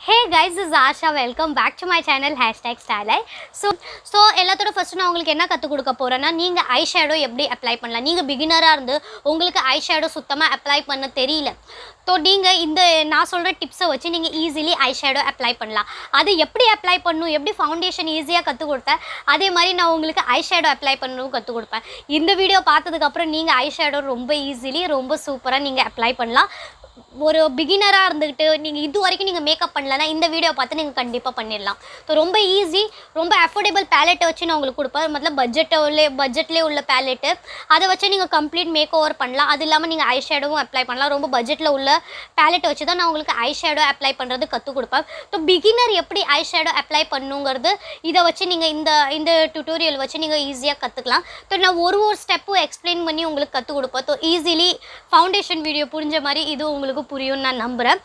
Hey guys, this is Asha. Welcome back to my channel #Style. So எல்லாத்தோட first நான் உங்களுக்கு என்ன கத்து கொடுக்க போறேன்னா நீங்க ஐ ஷேடோ எப்படி அப்ளை பண்ணலாம். நீங்க பிகினரா இருந்து உங்களுக்கு ஐ ஷேடோ சுத்தமா அப்ளை பண்ண தெரியல. तो நீங்க இந்த நான் சொல்ற டிப்ஸை வச்சு நீங்க ஈஸிலி ஐ ஷேடோ அப்ளை பண்ணலாம். அது எப்படி அப்ளை பண்ணனும், எப்படி ஃபவுண்டேஷன் ஈஸியா கத்து கொடுத்தேன், அதே மாதிரி நான் உங்களுக்கு ஐ ஷேடோ அப்ளை பண்ணனும் கத்து கொடுப்பேன். இந்த வீடியோ பார்த்ததுக்கு அப்புறம் நீங்க ஐ ஷேடோ ரொம்ப ஈஸிலி ரொம்ப சூப்பரா நீங்க அப்ளை பண்ணலாம். ஒரு பிகினரா இருந்துட்டு நீங்க இது வரைக்கும் நீங்க மேக்கப் பண்ணலனா இந்த வீடியோ பார்த்து நீங்க கண்டிப்பா பண்ணிடலாம். तो ரொம்ப ஈஸி, ரொம்ப அஃபோர்டபிள் palette வச்சு நான் உங்களுக்கு கொடுப்பேன். मतलब பட்ஜெட்ல உள்ள palette அத வச்சு நீங்க கம்ப்ளீட் மேக் ஓவர் பண்ணலாம். அது இல்லாம நீங்க ஐ ஷேடோவும் அப்ளை பண்ணலாம். ரொம்ப பட்ஜெட்ல உள்ள palette வச்சு தான் நான் உங்களுக்கு ஐ ஷேடோ அப்ளை பண்றது கத்து கொடுப்பேன். तो பிகினர் எப்படி ஐ ஷேடோ அப்ளை பண்ணனும்ங்கிறது இத வச்சு நீங்க இந்த டியூட்டோரியல் வச்சு நீங்க ஈஸியா கத்துக்கலாம். तो நான் ஒரு ஸ்டெப் எக்ஸ்பிளைன் பண்ணி உங்களுக்கு கத்து கொடுப்பேன். तो ஈஸிலி ஃபவுண்டேஷன் வீடியோ புரிஞ்ச மாதிரி இது உங்களுக்கு புரியும் நான் நம்புறேன்.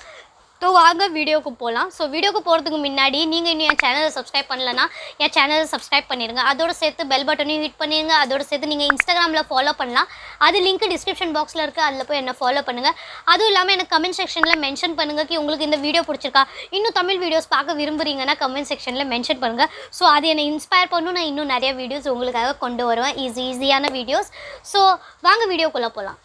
तो வாங்க வீடியோக்கு போலாம். சோ வீடியோக்கு போறதுக்கு முன்னாடி நீங்க இன்னும் என் சேனலை சப்ஸ்கிரைப் பண்ணலனா என் சேனலை சப்ஸ்கிரைப் பண்ணிருங்க. அதோட சேர்த்து பெல் பட்டனையும் ஹிட் பண்ணிருங்க. அதோட சேர்த்து நீங்க இன்ஸ்டாகிராம்ல ஃபாலோ பண்ணலாம். அது லிங்க் டிஸ்கிரிப்ஷன் பாக்ஸ்ல இருக்கு. அதுல போய் என்ன ஃபாலோ பண்ணுங்க. அதுவும் இல்லாம எனக்கு கமெண்ட் செக்ஷன்ல மென்ஷன் பண்ணுங்க कि உங்களுக்கு இந்த வீடியோ பிடிச்சிருக்கா, இன்னும் தமிழ் வீடியோஸ் பார்க்க விரும்புறீங்கனா கமெண்ட் செக்ஷன்ல மென்ஷன் பண்ணுங்க. சோ அது என்ன இன்ஸ்பயர் பண்ணும். நான் இன்னும் நிறைய வீடியோஸ் உங்களுக்காக கொண்டு வருவேன், ஈஸியான வீடியோஸ். சோ வாங்க வீடியோக்குள்ள போலாம்.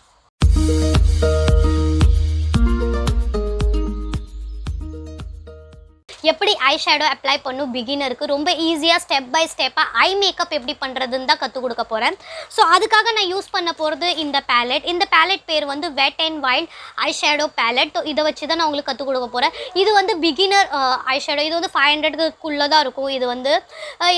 எப்படி ஐ ஷேடோ அப்ளை பண்ணும் பிகினருக்கு ரொம்ப ஈஸியா ஸ்டெப் பை ஸ்டெப்பா ஐ மேக்கப் எப்படி பண்றதுன்னு தான் கத்து கொடுக்க போறேன். சோ அதுக்காக நான் யூஸ் பண்ண போறது இந்த palette. இந்த palette பேர் வந்து வெட் and wild eye shadow palette. இத வச்சு தான் நான் உங்களுக்கு கத்து கொடுக்க போறேன். இது வந்து பிகினர் ஐ ஷேடோ. இது வந்து 500 குள்ள தான் இருக்கும். இது வந்து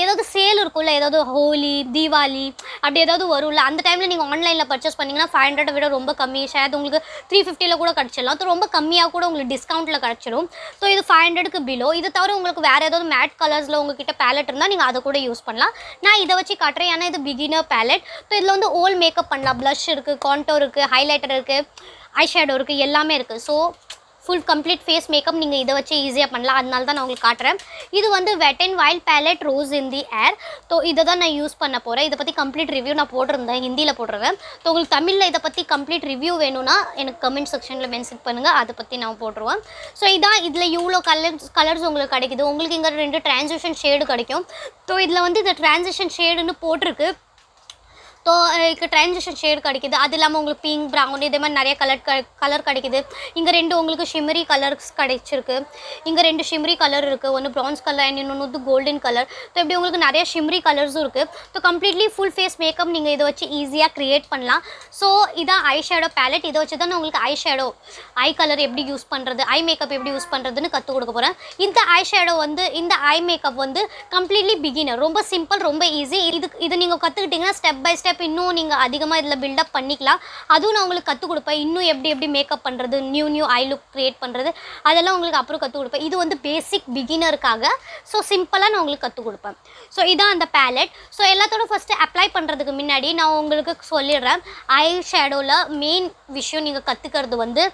ஏதாவது சேல் இருக்கும்ல, ஏதாவது ஹோலி தீபாவளி அப்படி ஏதாவது வரும்ல, அந்த டைம்ல நீங்க ஆன்லைன்ல பர்ச்சேஸ் பண்ணீங்கன்னா 500 விட ரொம்ப கம்மி, ஷேர் உங்களுக்கு 350ல கூட கிடைச்சிடலாம். அது ரொம்ப கம்மியா கூட உங்களுக்கு டிஸ்கவுண்ட்ல கிடைச்சிடும். சோ இது 500க்கு பிலோ. இது தவிர உங்களுக்கு வேற ஏதாவது மேட் கலர்ஸ்ல உங்ககிட்ட palette இருந்தா நீங்க அத கூட யூஸ் பண்ணலாம். நான் இத வச்சு காட்றேன். ஏன்னா இது பிகினர் palette. तो இதுல வந்து all மேக்கப் பண்ணலாம். blush இருக்கு, contour இருக்கு, highlighter இருக்கு, ஐ ஷேடோ இருக்கு, எல்லாமே இருக்கு. So full complete face makeup நீங்க இத வச்சு ஈஸியா பண்ணலாம். அதனால தான் நான் உங்களுக்கு காட்றேன். இது வந்து வெட் and wild palette rose in the air. तो இத தான் நான் யூஸ் பண்ண போறேன். இத பத்தி கம்ப்ளீட் ரிவ்யூ நான் போட்டுறேன், ஹிந்தில போட்டுறேன். तो உங்களுக்கு தமிழ்ல இத பத்தி கம்ப்ளீட் ரிவ்யூ வேணும்னா எனக்கு கமெண்ட் செக்ஷன்ல மென்ஷன் பண்ணுங்க, அத பத்தி நான் போட்டுருவேன். சோ இதான் இதுல இவ்ளோ கலர்ஸ் உங்களுக்கு கிடைக்குது. உங்களுக்கு இங்க ரெண்டு ட்ரான்சிஷன் ஷேட் கிடைக்கும். तो இதுல வந்து இந்த ட்ரான்சிஷன் ஷேட்னு போட்டுருக்கு. तो एक ट्रांजिशन शेड கிடைக்குது. அது இல்லாம உங்களுக்கு பிங்க், பிரவுன் இதே மாதிரி நிறைய கலர் கிடைக்குது. இங்க ரெண்டு உங்களுக்கு ஷிமரி கலர்ஸ் கிடைச்சிருக்கு. இங்க ரெண்டு ஷிமரி கலர் இருக்கு. ஒன்னு bronze கலர் and இன்னொன்னு கோல்டன் கலர். तो இப்படி உங்களுக்கு நிறைய ஷிமரி கலர்ஸும் இருக்கு. तो கம்ப்ளீட்லி ফুল ஃபேஸ் மேக்கப் நீங்க இத வச்சு ஈஸியா கிரியேட் பண்ணலாம். சோ இதான் ஐ ஷேடோ palette. இத வச்சு தான் நான் உங்களுக்கு ஐ ஷேடோ ஐ கலர் எப்படி யூஸ் பண்றது, ஐ மேக்கப் எப்படி யூஸ் பண்றதுன்னு கத்து கொடுக்க போறேன். இந்த ஐ ஷேடோ வந்து இந்த ஐ மேக்கப் வந்து கம்ப்ளீட்லி பிகினர், ரொம்ப சிம்பிள், ரொம்ப ஈஸி. இது நீங்க கத்துக்கிட்டீங்கன்னா ஸ்டெப் பை ஸ்டெப் இன்னும் நீங்க அதிகமா இதல பில்ட் அப் பண்ணிக்கலாம். அதுவும் நான் உங்களுக்கு கத்து கொடுப்பேன். இன்னும் எப்படி மேக்கப் பண்றது, நியூ ஐ லுக் கிரியேட் பண்றது, அதெல்லாம் உங்களுக்கு அப்புறம் கத்து கொடுப்பேன். இது வந்து பேசிக் பிகினருக்காக. சோ சிம்பிளா நான் உங்களுக்கு கத்து கொடுப்பேன். சோ இதான் அந்த palette. சோ எல்லாத்தோட ஃபர்ஸ்ட் அப்ளை பண்றதுக்கு முன்னாடி நான் உங்களுக்கு சொல்லிடுறேன். ஐ ஷேடோல மெயின் விஷயம் நீங்க கத்துக்கிறது வந்து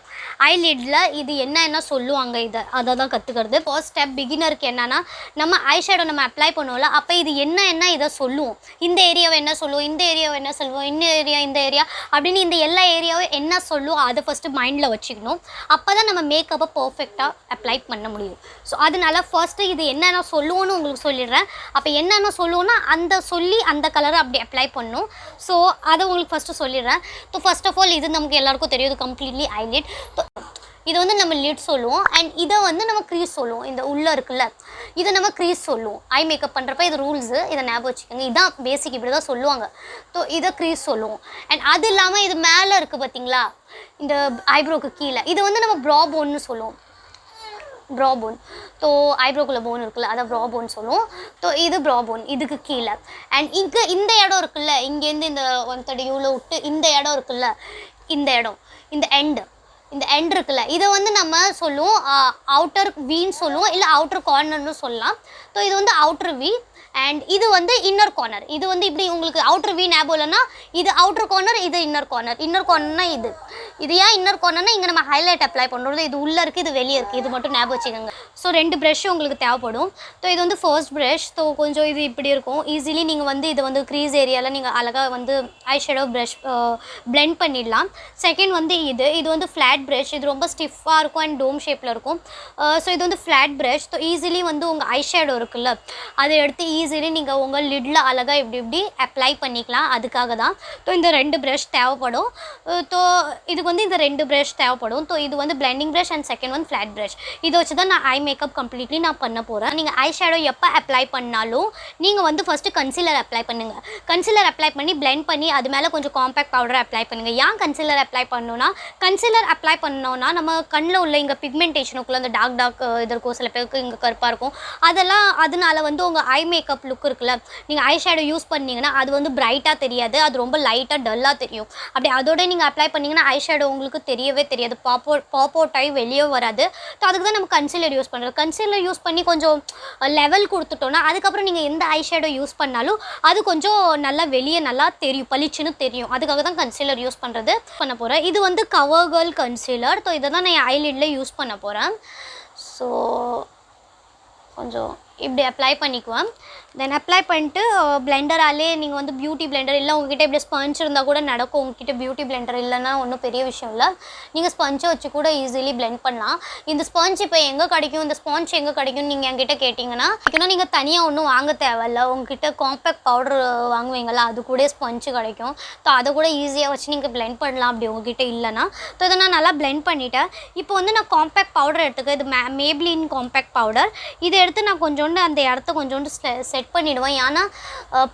ஐலிட்ல இது என்ன சொல்லுவாங்க, அத தான் கத்துக்கிறது. ஃபர்ஸ்ட் ஸ்டெப் பிகினருக்கு என்னன்னா நம்ம ஐ ஷேடோ நம்ம அப்ளை பண்ணுவோம்ல, அப்ப இது என்ன இத சொல்லுவோம், இந்த ஏரியாவை என்ன சொல்லுவோம், இந்த ஏரியாவை என்ன சொல்லுவோம், இந்த ஏரியா அப்படின்னு இந்த எல்லா ஏரியாவும் என்ன சொல்லுவோம் அதை ஃபர்ஸ்ட் மைண்ட்ல வச்சுக்கணும். அப்பதான் நம்ம மேக்கப்பை பெர்ஃபெக்ட்டா அப்ளை பண்ண முடியும். ஸோ அதனால ஃபர்ஸ்ட் இது என்னென்ன சொல்லுவோன்னு உங்களுக்கு சொல்லிடுறேன். அப்போ என்னென்ன சொல்லுவோன்னா அந்த கலரை அப்படி அப்ளை பண்ணணும். ஸோ அதை உங்களுக்கு ஃபர்ஸ்ட் சொல்லிடுறேன். ஸோ ஃபர்ஸ்ட் ஆஃப் ஆல் இது நமக்கு எல்லாருக்கும் தெரியும், இது கம்ப்ளீட்லி ஐலிட். இது வந்து நம்ம லிட் சொல்லுவோம். அண்ட் இதை வந்து நம்ம க்ரீஸ் சொல்லுவோம். இந்த உள்ள இருக்குல்ல இதை நம்ம க்ரீஸ் சொல்லுவோம். ஐ மேக்கப் பண்ணுறப்ப இது ரூல்ஸு, இதை ஞாபகம் வச்சுக்கோங்க. இதுதான் பேசிக், இப்படி தான் சொல்லுவாங்க. ஸோ இதை க்ரீஸ் சொல்லுவோம். அண்ட் அது இல்லாமல் இது மேலே இருக்குது பார்த்தீங்களா, இந்த ஐப்ரோக்கு கீழே, இது வந்து நம்ம ப்ரா போன்னு சொல்லுவோம். ப்ரா போன். ஸோ ஐப்ரோக்குள்ள போன் இருக்குல்ல, அதை ப்ரா போன் சொல்லுவோம். ஸோ இது ப்ரா போன், இதுக்கு கீழே. அண்ட் இங்கே இந்த இடம் இருக்குல்ல, இங்கேருந்து இந்த 130 இவ்வளோ விட்டு இந்த இடம் இருக்குல்ல, இந்த இடம், இந்த எண்ட் இருக்குல்ல, இதை வந்து நம்ம சொல்லுவோம் அவுட்டர் வீன்னு சொல்லுவோம், இல்லை அவுட்டர் கார்னர்னு சொல்லலாம். ஸோ இது வந்து அவுட்டர் வீ அண்ட் இது வந்து இன்னர் கார்னர். இது வந்து இப்படி உங்களுக்கு அவுட்டர் வி ஞாபகம் இல்லைன்னா இது அவுட்டர் கார்னர், இது இன்னர் கார்னர். இன்னர் கார்னர்னா இது ஏன் இன்னர் கார்னர்னா இங்கே நம்ம ஹைலைட் அப்ளை பண்ணுறது, இது உள்ளே இருக்குது, இது வெளியே இருக்குது, இது மட்டும் ஞாபகம் வச்சுக்கோங்க. ஸோ 2 ப்ரஷ் உங்களுக்கு தேவைப்படும். ஸோ இது வந்து ஃபர்ஸ்ட் ப்ரஷ். ஸோ கொஞ்சம் இது இப்படி இருக்கும். ஈஸிலி நீங்கள் வந்து இதை வந்து க்ரீஸ் ஏரியாவில் நீங்கள் அழகாக வந்து ஐ ஷேடோ ப்ரஷ் பிளெண்ட் பண்ணிடலாம். செகண்ட் வந்து இது வந்து ஃப்ளாட் ப்ரஷ். இது ரொம்ப ஸ்டிஃபாக இருக்கும் அண்ட் டோம் ஷேப்பில் இருக்கும். ஸோ இது வந்து ஃப்ளாட் ப்ரஷ். ஸோ ஈஸிலி வந்து உங்கள் ஐ ஷேடோ இருக்குல்ல, அதை எடுத்து ஈஸிலி நீங்கள் உங்கள் லிட்டில் அழகாக இப்படி அப்ளை பண்ணிக்கலாம். அதுக்காக தான். ஸோ இந்த 2 ப்ரஷ் தேவைப்படும். ஸோ இதுக்கு வந்து இந்த 2 ப்ரஷ் தேவைப்படும். ஸோ இது வந்து பிளெண்டிங் ப்ரஷ் அண்ட் செகண்ட் வந்து ஃப்ளாட் ப்ரஷ். இதை வச்சு தான் நான் ஐ மேக்கப் கம்ப்ளீட்லி நான் பண்ண போகிறேன். நீங்கள் ஐ ஷேடோ எப்போ அப்ளை பண்ணாலும் நீங்கள் வந்து ஃபஸ்ட்டு கன்சீலர் அப்ளை பண்ணுங்கள். கன்சீலர் அப்ளை பண்ணி பிளெண்ட் பண்ணி அது மேலே கொஞ்சம் காம்பேக்ட் பவுடர் அப்ளை பண்ணுங்கள். ஏன் கன்சீலர் அப்ளை பண்ணணும்னா, கன்சீலர் அப்ளை பண்ணோன்னா நம்ம கண்ணில் உள்ள இங்கே பிக்மெண்டேஷனுக்குள்ளே அந்த டார்க் இது இருக்கும், சில பேருக்கு இங்கே கருப்பாக இருக்கும், அதெல்லாம் அதனால வந்து உங்கள் ஐ மேக்கப் லுக் இருக்குல்ல, நீங்கள் ஐ ஷேடோ யூஸ் பண்ணிங்கன்னா அது வந்து பிரைட்டாக தெரியாது, அது ரொம்ப லைட்டாக டல்லாக தெரியும். அப்படி அதோட நீங்கள் அப்ளை பண்ணிங்கன்னா ஐ ஷேடோ உங்களுக்கு தெரியவே தெரியாது, பாப் அவுட் ஆகி வெளியே வராது. ஸோ அதுக்கு தான் நம்ம கன்சீலர் யூஸ் பண்ணுறோம். கன்சீலர் யூஸ் பண்ணி கொஞ்சம் லெவல் கொடுத்துட்டோன்னா அதுக்கப்புறம் நீங்கள் எந்த ஐ ஷேடோ யூஸ் பண்ணாலும் அது கொஞ்சம் நல்லா வெளியே நல்லா தெரியும், பளிச்சுன்னு தெரியும். அதுக்காக தான் கன்சீலர் யூஸ் பண்ண போகிறேன். இது வந்து கவர் கேர்ள் கன்சீலர். ஸோ இதை தான் நான் ஐலிட்டில் யூஸ் பண்ண போகிறேன். ஸோ கொஞ்சம் இப்படி அப்ளை பண்ணிக்குவேன். தென் அப்ளை பண்ணிட்டு பிளெண்டராலே நீங்கள் வந்து பியூட்டி பிளெண்டர் இல்லை உங்ககிட்ட இப்படி ஸ்பஞ்ச் இருந்தால் கூட நடக்கும். உங்ககிட்ட பியூட்டி பிளெண்டர் இல்லைன்னா ஒன்றும் பெரிய விஷயம் இல்லை, நீங்கள் ஸ்பஞ்சை வச்சு கூட ஈஸிலி பிளெண்ட் பண்ணலாம். இந்த ஸ்பஞ்ச் இப்போ எங்கே கிடைக்கும், இந்த ஸ்பாஞ்ச் எங்கே கிடைக்கும்னு நீங்கள் என்கிட்ட கேட்டிங்கன்னா நீங்கள் தனியாக ஒன்றும் வாங்க தேவையில்ல. உங்ககிட்ட காம்பேக்ட் பவுடர் வாங்குவீங்களா, அது கூட ஸ்பஞ்சு கிடைக்கும். ஸோ அதை கூட ஈஸியாக வச்சு நீங்கள் பிளெண்ட் பண்ணலாம் அப்படி உங்ககிட்ட இல்லைன்னா. ஸோ இதை நான் நல்லா பிளெண்ட் பண்ணிவிட்டேன். இப்போ வந்து நான் காம்பேக்ட் பவுடர் எடுத்துக்க, இது மேப்ளின் காம்பேக்ட் பவுடர். இதை எடுத்து நான் கொஞ்சோண்டு அந்த இடத்த கொஞ்சோண்டு செட் பண்ணிவிடுவேன். ஏன்னா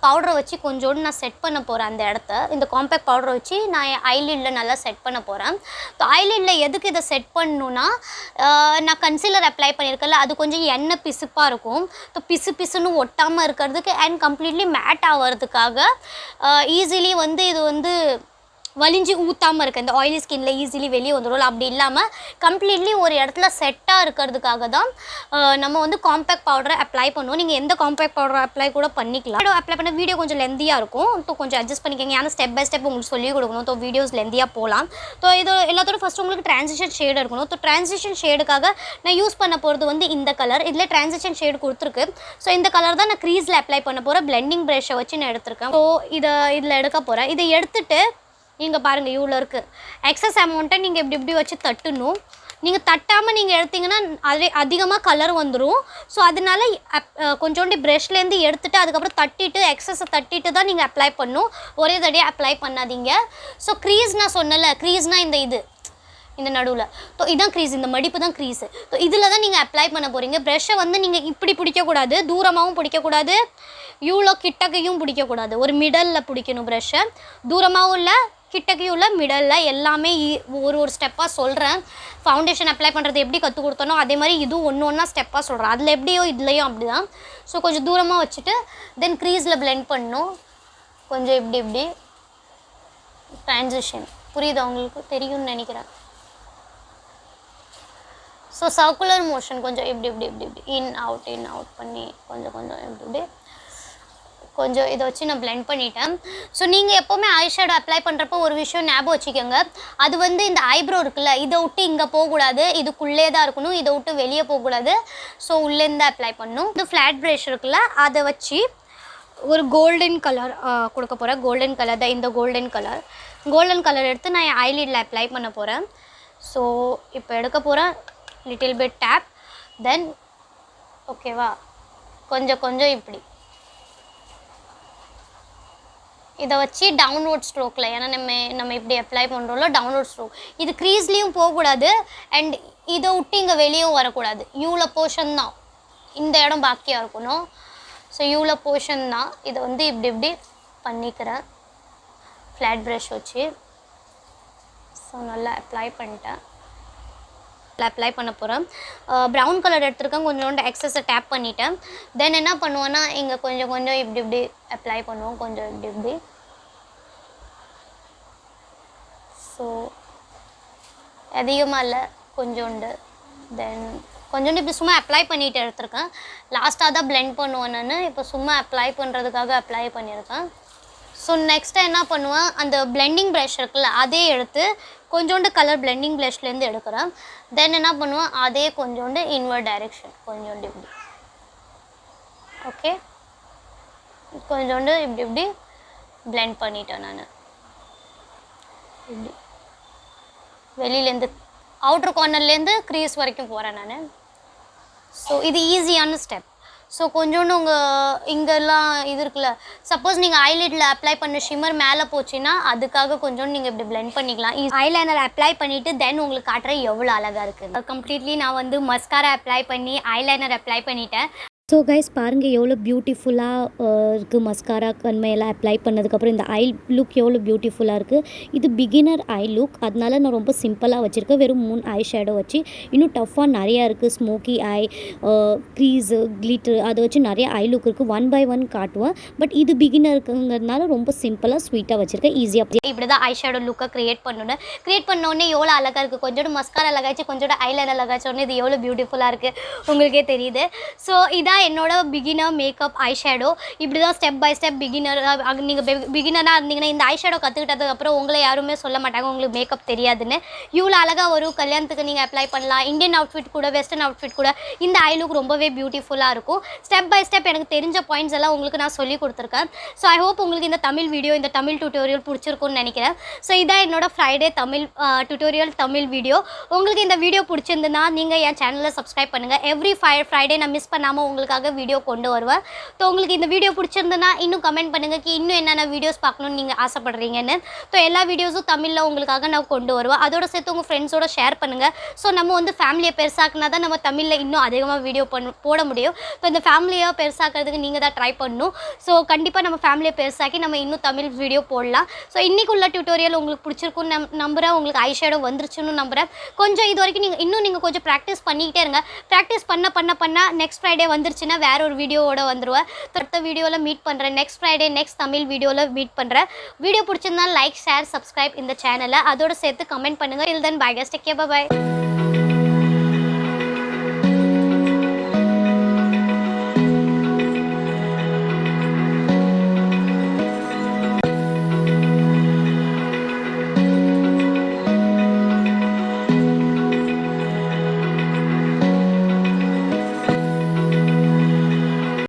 பவுடரை வச்சு கொஞ்சோண்டு நான் செட் பண்ண போகிறேன் அந்த இடத்த. இந்த காம்பேக்ட் பவுடரை வச்சு நான் ஐலிட்டில் நல்லா செட் பண்ண போகிறேன். ஸோ ஐலிட்டில் எதுக்கு இதை செட் பண்ணணுன்னா, நான் கன்சீலர் அப்ளை பண்ணியிருக்கல, அது கொஞ்சம் எண்ணெய் பிசுப்பாக இருக்கும். ஸோ பிசுன்னு ஒட்டாமல் இருக்கிறதுக்கு அண்ட் கம்ப்ளீட்லி மேட் ஆகிறதுக்காக ஈஸிலி வந்து இது வந்து வலிஞ்சு ஊற்றாமல் இருக்குது. இந்த ஆயிலி ஸ்கின்னில் ஈஸிலி வெளியே வந்துடும். அப்படி இல்லாமல் கம்ப்ளீட்லி ஒரு இடத்துல செட்டாக இருக்கிறதுக்காக தான் நம்ம வந்து காம்பேக்ட் பவுடரை அப்ளை பண்ணுவோம். நீங்கள் எந்த காம்பேக்ட் பவுடரை அப்ளை கூட பண்ணிக்கலாம். அப்ளை பண்ண வீடியோ கொஞ்சம் லெந்தியாக இருக்கும். ஸோ கொஞ்சம் அட்ஜஸ்ட் பண்ணிக்கோங்க. ஏன்னா ஸ்டெப் பை ஸ்டெப் உங்களுக்கு சொல்லிக் கொடுக்கணும். ஸோ வீடியோஸ் லெந்தியாக போகலாம். ஸோ இது எல்லாத்தோட ஃபஸ்ட்டு உங்களுக்கு ட்ரான்சிஷன் ஷேடு இருக்கணும். ஸோ ட்ரான்சிஷன் ஷேடுக்காக நான் யூஸ் பண்ண போகிறது வந்து இந்த கலர். இதில் ட்ரான்சிஷன் ஷேடு கொடுத்துருக்கு. ஸோ இந்த கலர் தான் நான் க்ரீஸில் அப்ளை பண்ண போகிறேன். பிளெண்டிங் ப்ரஷை வச்சு நான் எடுத்திருக்கேன். ஸோ இதில் எடுக்க போகிறேன். இதை எடுத்துகிட்டு நீங்கள் பாருங்கள் இவ்வளோ இருக்குது. எக்ஸஸ் அமௌண்ட்டை நீங்கள் இப்படி வச்சு தட்டணும். நீங்கள் தட்டாமல் நீங்கள் எடுத்திங்கன்னா அதே அதிகமாக கலர் வந்துடும். ஸோ அதனால கொஞ்சோண்டு ப்ரெஷ்லேருந்து எடுத்துகிட்டு அதுக்கப்புறம் தட்டிட்டு எக்ஸஸை தட்டிட்டு தான் நீங்கள் அப்ளை பண்ணணும். ஒரே தடையாக அப்ளை பண்ணாதீங்க. ஸோ க்ரீஸ் நான் சொன்னல, க்ரீஸ்னால் இந்த நடுவில். ஸோ இதுதான் க்ரீஸ், இந்த மடிப்பு தான் க்ரீஸு. ஸோ இதில் தான் நீங்கள் அப்ளை பண்ண போகிறீங்க. ப்ரெஷ்ஷை வந்து நீங்கள் இப்படி பிடிக்கக்கூடாது, தூரமாகவும் பிடிக்கக்கூடாது, இவ்வளோ கிட்டக்கையும் பிடிக்கக்கூடாது. ஒரு மிடலில் பிடிக்கணும் ப்ரெஷ்ஷை. தூரமாகவும் இல்லை, கிட்டக்கையும் இல்லை, மிடலில். எல்லாமே ஒரு ஸ்டெப்பாக சொல்கிறேன். ஃபவுண்டேஷன் அப்ளை பண்ணுறது எப்படி கற்றுக் கொடுத்தனோ அதே மாதிரி இதுவும் ஒன்று ஸ்டெப்பாக சொல்கிறேன். அதில் எப்படியோ இதுலேயும் அப்படி தான். ஸோ கொஞ்சம் தூரமாக வச்சுட்டு தென் க்ரீஸில் பிளெண்ட் பண்ணணும். கொஞ்சம் இப்படி ட்ரான்சிஷன் புரியுதா உங்களுக்கு? தெரியும்னு நினைக்கிறேன். ஸோ சர்க்குலர் மோஷன் கொஞ்சம் இப்படி இன் அவுட் பண்ணி கொஞ்சம் இப்படி கொஞ்சம் இதை வச்சு நான் பிளெண்ட் பண்ணிட்டேன். ஸோ நீங்கள் எப்போவுமே ஐ ஷேடோ அப்ளை பண்ணுறப்போ ஒரு விஷயம் ஞாபகம் வச்சுக்கோங்க. அது வந்து இந்த ஐப்ரோ இருக்குல்ல, இதை விட்டு இங்கே போகக்கூடாது, இதுக்குள்ளே தான் இருக்கணும், இதை விட்டு வெளியே போகக்கூடாது. ஸோ உள்ளேருந்து அப்ளை பண்ணணும். இந்த ஃப்ளாட் ப்ரஷ் இருக்குல்ல, அதை வச்சு ஒரு கோல்டன் கலர் கொடுக்க போகிறேன். கோல்டன் கலர் தான் இந்த கோல்டன் கலர் எடுத்து நான் ஐலிட்டில் அப்ளை பண்ண போகிறேன். ஸோ இப்போ எடுக்க போகிறேன். லிட்டில் பிட் டேப், தென் ஓகேவா, கொஞ்சம் இப்படி இதை வச்சு டவுன்வர்ட் ஸ்ட்ரோக்கில், ஏன்னா நம்ம இப்படி அப்ளை பண்ணுறோம்ல, டவுன்வர்ட் ஸ்ட்ரோக். இது க்ரீஸ்லேயும் போகக்கூடாது அண்ட் இதை விட்டு இங்கே வெளியும் வரக்கூடாது. இவ்வளோ போர்ஷன் தான், இந்த இடம் பாக்கியாக இருக்கணும். ஸோ இவ்வளோ போர்ஷன் தான். இதை வந்து இப்படி பண்ணிக்கிறேன் ஃப்ளாட் ப்ரஷ் வச்சு. ஸோ நல்லா அப்ளை பண்ணிட்டேன். அப்ளை பண்ண போகிறேன். ப்ரௌன் கலர் எடுத்துருக்கேன். கொஞ்சோண்டு எக்ஸஸை டேப் பண்ணிட்டேன். தென் என்ன பண்ணுவோன்னா இங்கே கொஞ்சம் இப்படி அப்ளை பண்ணுவோம். கொஞ்சம் இப்படி. ஸோ அதிகமாக இல்லை, கொஞ்சோண்டு. தென் கொஞ்சோண்டு இப்படி சும்மா அப்ளை பண்ணிட்டு எடுத்திருக்கேன். லாஸ்ட்டாக தான் பிளெண்ட் பண்ணுவேன் நான். இப்போ சும்மா அப்ளை பண்ணுறதுக்காக அப்ளை பண்ணியிருக்கேன். ஸோ நெக்ஸ்ட்டு என்ன பண்ணுவேன், அந்த பிளெண்டிங் ப்ரஷ் இருக்குல்ல அதே எடுத்து கொஞ்சோண்டு கலர் பிளெண்டிங் ப்ரஷ்லேருந்து எடுக்கிறேன். தென் என்ன பண்ணுவேன், அதே கொஞ்சோண்டு இன்வர்ட் டைரெக்ஷன் கொஞ்சோண்டு இப்படி ஓகே கொஞ்சோண்டு இப்படி இப்படி பிளெண்ட் பண்ணிட்டேன் நான். இப்படி வெளியிலேருந்து அவுட்டர் கார்னர்லேருந்து க்ரீஸ் வரைக்கும் போகிறேன் நான். ஸோ இது ஈஸியான ஸ்டெப். ஸோ கொஞ்சோண்டு உங்கள் இங்கெல்லாம் இது இருக்குல்ல, சப்போஸ் நீங்கள் ஐலிட்டில் அப்ளை பண்ண ஷிம்மர் மேலே போச்சுன்னா அதுக்காக கொஞ்சோண்டு நீங்கள் இப்படி பிளெண்ட் பண்ணிக்கலாம். ஐலைனர் அப்ளை பண்ணிவிட்டு தென் உங்களுக்கு காட்டுறேன் எவ்வளோ அழகாக இருக்குது. கம்ப்ளீட்லி நான் வந்து மஸ்காரா அப்ளை பண்ணி ஐலைனர் அப்ளை பண்ணிட்டேன். ஸோ கைஸ் பாருங்கள் எவ்வளோ பியூட்டிஃபுல்லாக இருக்குது. மஸ்காரா கண்மையெல்லாம் அப்ளை பண்ணதுக்கப்புறம் இந்த ஐ லுக் எவ்வளோ பியூட்டிஃபுல்லாக இருக்குது. இது பிகினர் ஐ லுக், அதனால நான் ரொம்ப சிம்பிளாக வச்சுருக்கேன். வெறும் 3 ஐ ஷேடோ வச்சு. இன்னும் டஃப்பாக நிறையா இருக்குது. ஸ்மோக்கி ஐ, க்ரீஸு, கிளிட்டர், அதை வச்சு நிறைய ஐ லுக் இருக்குது. 1 by 1 காட்டுவேன். பட் இது பிகினருக்குங்கிறதுனால ரொம்ப சிம்பிளாக ஸ்வீட்டாக வச்சுருக்கேன். ஈஸியாக இப்படி தான் ஐ ஷேடோ லுக்கை க்ரியேட் பண்ணணும். க்ரியேட் பண்ணோடனே எவ்வளோ அழகாக இருக்குது. கொஞ்சோண்டு மஸ்காரா லகாச்சு, கொஞ்சோண்டு ஐலைனர் லகாச்சோடனே இது எவ்வளோ பியூட்டிஃபுல்லாக இருக்குது உங்களுக்கே தெரியுது. ஸோ இதான் என்னோட பிகினர் மேக்கப் ஐ ஷேடோ. இப்படி தான் ஸ்டெப் பை ஸ்டெப் பிகினர் நீங்கள் பிகினராக இருந்தீங்கன்னா இந்த ஐ ஷேடோ கற்றுக்கிட்டதுக்கப்புறம் உங்களை யாருமே சொல்ல மாட்டாங்க உங்களுக்கு மேக்கப் தெரியாதுன்னு. இவ்வளோ அழகாக ஒரு கல்யாணத்துக்கு நீங்கள் அப்ளை பண்ணலாம். இந்தியன் அவுட்ஃபிட் கூட வெஸ்டர்ன் அவுட்ஃபிட் கூட இந்த ஐ லுக் ரொம்பவே பியூட்டிஃபுல்லாக இருக்கும். ஸ்டெப் பை ஸ்டெப் எனக்கு தெரிஞ்ச பாயிண்ட்ஸ் எல்லாம் உங்களுக்கு நான் சொல்லி கொடுத்துருக்கேன். ஸோ ஐ ஹோப் உங்களுக்கு இந்த தமிழ் வீடியோ, இந்த தமிழ் டியூட்டோரியல் பிடிச்சிருக்கும்னு நினைக்கிறேன். ஸோ இதான் என்னோட Friday Tamil tutorial Tamil video. உங்களுக்கு இந்த வீடியோ பிடிச்சிருந்துன்னா நீங்கள் என் சேனலில் சப்ஸ்கிரைப் பண்ணுங்கள். எவ்ரி ஃப்ரைடே நான் மிஸ் பண்ணாமல் உங்களுக்காக வீடியோ கொண்டு வருவேன். ஸோ உங்களுக்கு இந்த வீடியோ பிடிச்சிருந்ததுன்னா இன்னும் கமெண்ட் பண்ணுங்கள் இன்னும் என்னென்ன வீடியோஸ் பார்க்கணுன்னு நீங்கள் ஆசைப்படுறீங்கன்னு. ஸோ எல்லா வீடியோஸும் தமிழில் உங்களுக்காக நான் கொண்டு வருவேன். அதோட சேர்த்து உங்கள் ஃப்ரெண்ட்ஸோட ஷேர் பண்ணுங்கள். ஸோ நம்ம வந்து ஃபேமிலியை பெருசாக்குனா தான் நம்ம தமிழில் இன்னும் அதிகமாக வீடியோ போட முடியும். ஸோ இந்த ஃபேமிலியை பெருசாக்கிறதுக்கு நீங்கள் தான் ட்ரை பண்ணணும். ஸோ கண்டிப்பாக நம்ம ஃபேமிலியை பெருசாக்கி நம்ம இன்னும் தமிழ் வீடியோ போடலாம். ஸோ இன்றைக்கு உள்ள டியூட்டோரியல் உங்களுக்கு பிடிச்சிருக்குன்னு நம்புகிறேன். உங்களுக்கு ஐ ஷேடோ வந்துருச்சுன்னு நம்புகிறேன். கொஞ்சம் இது வரைக்கும் நீங்கள் கொஞ்சம் ப்ராக்டிஸ் பண்ணிக்கிட்டே இருங்க. ப்ராக்டிஸ் பண்ண நெக்ஸ்ட் ஃப்ரைடே வந்துருச்சுன்னா வேற ஒரு வீடியோவோட வந்துடுவேன். அடுத்த வீடியோவில் மீட் பண்ணுறேன். நெக்ஸ்ட் ஃப்ரைடே நெக்ஸ்ட் தமிழ் வீடியோவில் மீட் பண்ணுறேன். வீடியோ பிடிச்சிருந்தா லைக், ஷேர், சப்ஸ்கிரைப் இந்த சேனலை. அதோட சேர்த்து கமெண்ட் பண்ணுங்கள். Till then, bye guys, take care, bye bye.